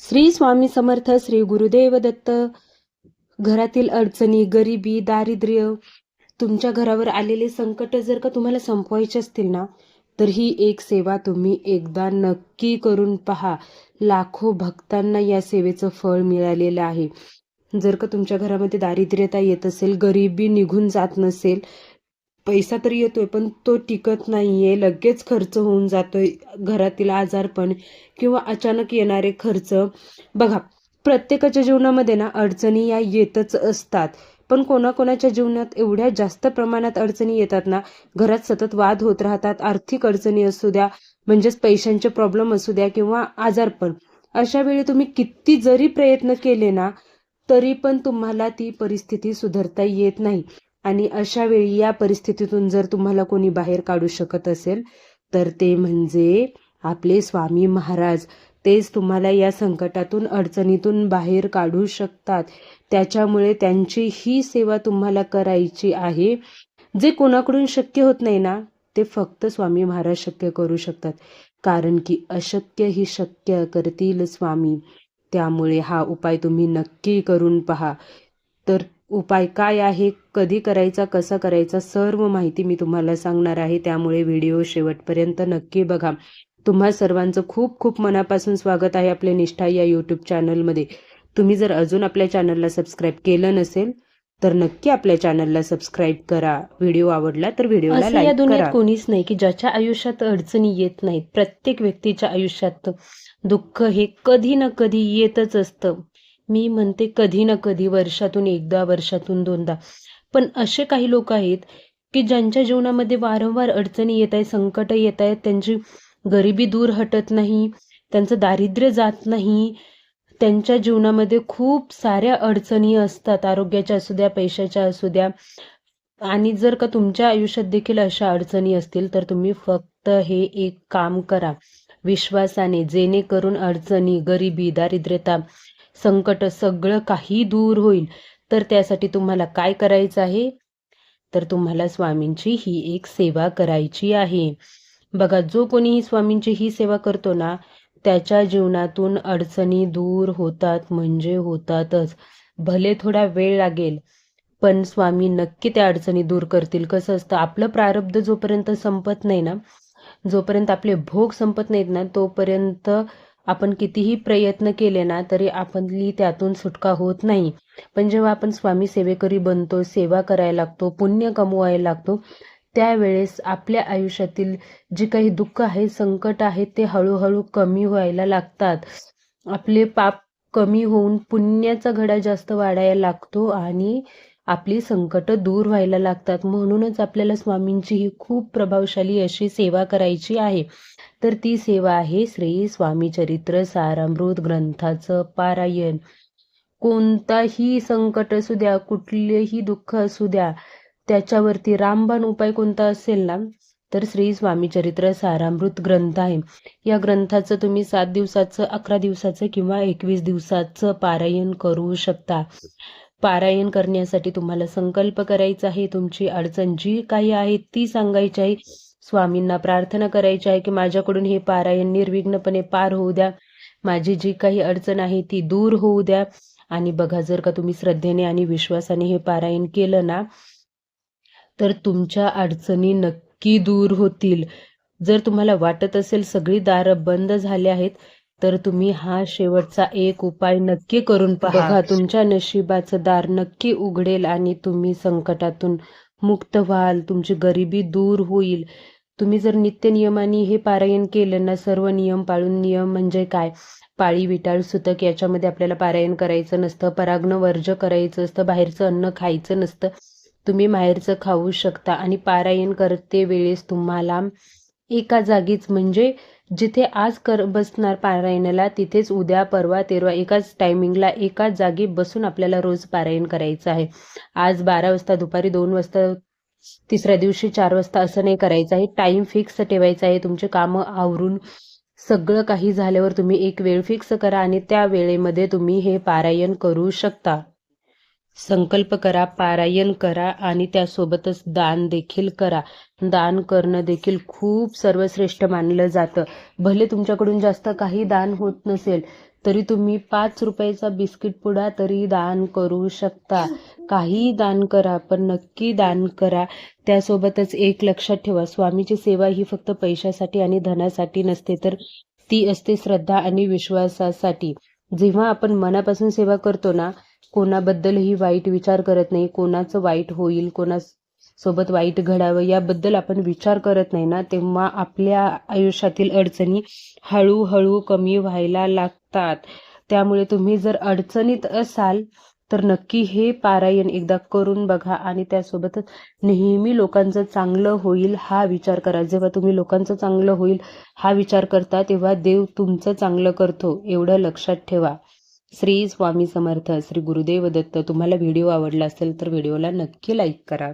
श्री स्वामी समर्थ. श्री गुरुदेव दत्त. घरातील अडचणी, गरिबी, दारिद्र्य, तुमच्या घरावर आलेले संकट जर का तुम्हाला संपवायचे असतील ना, तर ही एक सेवा तुम्ही एकदा नक्की करून पहा. लाखो भक्तांना या सेवेचं फळ मिळालेलं आहे. जर का तुमच्या घरामध्ये दारिद्र्यता येत असेल, गरिबी निघून जात नसेल, पैसा तर येतोय पण तो टिकत नाहीये, लगेच खर्च होऊन जातोय, घरातील आजारपण किंवा अचानक येणारे खर्च. बघा, प्रत्येकाच्या जीवनामध्ये ना अडचणी या येतच असतात, पण कोणाकोणाच्या जीवनात एवढ्या जास्त प्रमाणात अडचणी येतात ना, घरात सतत वाद होत राहतात. आर्थिक अडचणी असू द्या, म्हणजेच पैशांचे प्रॉब्लेम असू द्या किंवा आजारपण. अशा वेळी तुम्ही किती जरी प्रयत्न केले ना, तरी पण तुम्हाला ती परिस्थिती सुधारता येत नाही. आणि अशा वेळी या परिस्थितीतून जर तुम्हाला कोणी बाहेर काढू शकत असेल, तर ते म्हणजे आपले स्वामी महाराज. तेच तुम्हाला या संकटातून, अडचणीतून बाहेर काढू शकतात. त्याच्यामुळे त्यांची ही सेवा तुम्हाला करायची आहे. जे कोणाकडून शक्य होत नाही ना, ते फक्त स्वामी महाराज शक्य करू शकतात. कारण की अशक्य ही शक्य करतील स्वामी. त्यामुळे हा उपाय तुम्ही नक्की करून पहा. तर उपाय काय आहे, कधी करायचा, कसा करायचा, सर्व माहिती मी तुम्हाला सांगणार आहे. त्यामुळे व्हिडिओ शेवटपर्यंत नक्की बघा. तुम्हा सर्वांचं खूप खूप मनापासून स्वागत आहे आपल्या निष्ठा या यूट्यूब चॅनलमध्ये. तुम्ही जर अजून आपल्या चॅनलला सबस्क्राईब केलं नसेल, तर नक्की आपल्या चॅनलला सबस्क्राईब करा. व्हिडिओ आवडला तर व्हिडिओला लाईक करा. या दुनियेत कोणीच नाही की ज्याच्या आयुष्यात अडचणी येत नाहीत. प्रत्येक व्यक्तीच्या आयुष्यात दुःख हे कधी ना कधी येतच असतं. मी म्हणते कधी ना कधी, वर्षातून एकदा, वर्षातून दोनदा. पण असे काही लोक आहेत की ज्यांच्या जीवनामध्ये वारंवार अडचणी येत आहेत, संकट येत आहेत, त्यांची गरिबी दूर हटत नाही, त्यांचं दारिद्र्य जात नाही, त्यांच्या जीवनामध्ये खूप साऱ्या अडचणी असतात, आरोग्याच्या असू द्या, पैशाच्या असू द्या. आणि जर का तुमच्या आयुष्यात देखील अशा अडचणी असतील, तर तुम्ही फक्त हे एक काम करा विश्वासाने, जेणेकरून अडचणी, गरिबी, दारिद्र्यता, संकट सगळं काही दूर होईल. तर त्यासाठी तुम्हाला काय करायचं आहे, तर तुम्हाला स्वामींची ही एक सेवा करायची आहे. बघा, जो कोणीही स्वामींची ही सेवा करतो ना, त्याच्या जीवनातून अडचणी दूर होतात, म्हणजे होतातच. भले थोडा वेळ लागेल, पण स्वामी नक्की त्या अडचणी दूर करतील. कसं असतं, आपलं प्रारब्ध जोपर्यंत संपत नाही ना, जोपर्यंत आपले भोग संपत नाहीत ना, तोपर्यंत आपण कितीही प्रयत्न केले ना, तरी आपली त्यातून सुटका होत नाही. पण जेव्हा आपण स्वामी सेवेकरी बनतो, सेवा करायला लागतो, पुण्य कमवायला लागतो, त्यावेळेस आपल्या आयुष्यातील जे काही दुःख आहे, संकट आहे, ते हळूहळू कमी व्हायला लागतात. आपले पाप कमी होऊन पुण्याचा घडा जास्त वाढायला लागतो आणि आपली संकट दूर व्हायला लागतात. म्हणूनच आपल्याला स्वामींची ही खूप प्रभावशाली अशी सेवा करायची आहे. तर ती सेवा आहे श्री स्वामी चरित्र सारामृत ग्रंथाचं पारायण. कोणताही संकट असू द्या, कुठलेही दुःख असू द्या, त्याच्यावरती रामबाण उपाय कोणता असेल ना, तर श्री स्वामी चरित्र सारामृत ग्रंथ आहे. या ग्रंथाचं तुम्ही 7 दिवसाचं, 11 दिवसाचं किंवा 21 दिवसाचं पारायण करू शकता. पारायण करण्यासाठी तुम्हाला संकल्प करायचा आहे. तुमची अडचण जी काही आहे ती सांगायची आहे. स्वामींना प्रार्थना करायची आहे की माझ्याकडून हे पारायण निर्विघ्नपणे पार होऊ द्या, माझी जी काही अडचण आहे ती दूर होऊ द्या. आणि बघा, जर का तुम्ही श्रद्धेने आणि विश्वासाने हे पारायण केलं ना, तर तुमच्या अडचणी नक्की दूर होतील. जर तुम्हाला वाटत असेल सगळी दारं बंद झाली आहेत, तर तुम्ही हा शेवटचा एक उपाय नक्की करून पहा. बघा, तुमच्या नशिबाचं दार नक्की उघडेल आणि तुम्ही संकटातून मुक्त व्हाल, तुमची गरिबी दूर होईल. तुम्ही जर नित्य नियमाने हे पारायण केलं ना, सर्व नियम पाळून, नियम म्हणजे काय, पाळी, विटाळ, सुतक याच्यामध्ये आपल्याला पारायण करायचं नसतं, पराग्न वर्ज्य करायचं असतं, बाहेरचं अन्न खायचं नसतं. तुम्ही बाहेरचं खाऊ शकता. आणि पारायण करते वेळेस तुम्हाला एका जागीच, म्हणजे जिथे आज बसणार पारायणाला, तिथेच उद्या, परवा, तेरवा एकाच टायमिंगला एकाच जागी बसून आपल्याला रोज पारायण करायचं आहे. आज 12 वाजता, दुपारी 2 वाजता, तिसऱ्या दिवशी 4 वाजता असं नाही करायचं आहे. टाइम फिक्स ठेवायचा आहे. तुमचे कामं आवरून सगळं काही झाल्यावर तुम्ही एक वेळ फिक्स करा आणि त्या वेळेमध्ये तुम्ही हे पारायण करू शकता. संकल्प करा, पारायण करा आणि त्यासोबतच दान देखील करा. दान करणं देखील खूप सर्वश्रेष्ठ मानलं जातं. भले तुमच्याकडून जास्त काही दान होत नसेल, तरी तुम्ही 5 रुपयाचा बिस्किट पुडा तरी दान करू शकता. काही दान करा, पण नक्की दान करा. त्यासोबतच एक लक्षात ठेवा, स्वामीची सेवा ही फक्त पैशासाठी आणि धनासाठी नसते, तर ती असते श्रद्धा आणि विश्वासासाठी. जेव्हा आपण मनापासून सेवा करतो ना, कोणाबद्दलही वाईट विचार करत नाही, कोणाचं वाईट होईल, कोणासोबत वाईट घडावं याबद्दल आपण विचार करत नाही ना, तेव्हा आपल्या आयुष्यातील अडचणी हळूहळू कमी व्हायला लागतात. त्यामुळे तुम्ही जर अडचणीत असाल तर नक्की हे पारायण एकदा करून बघा आणि त्यासोबतच नेहमी लोकांचं चांगलं होईल हा विचार करा. जेव्हा तुम्ही लोकांचं चांगलं होईल हा विचार करता, तेव्हा देव तुमचं चांगलं करतो, एवढं लक्षात ठेवा. श्री स्वामी समर्थ. श्री गुरुदेव दत्त. तुम्हाला व्हिडिओ आवडला असेल तर व्हिडिओला नक्की लाईक करा.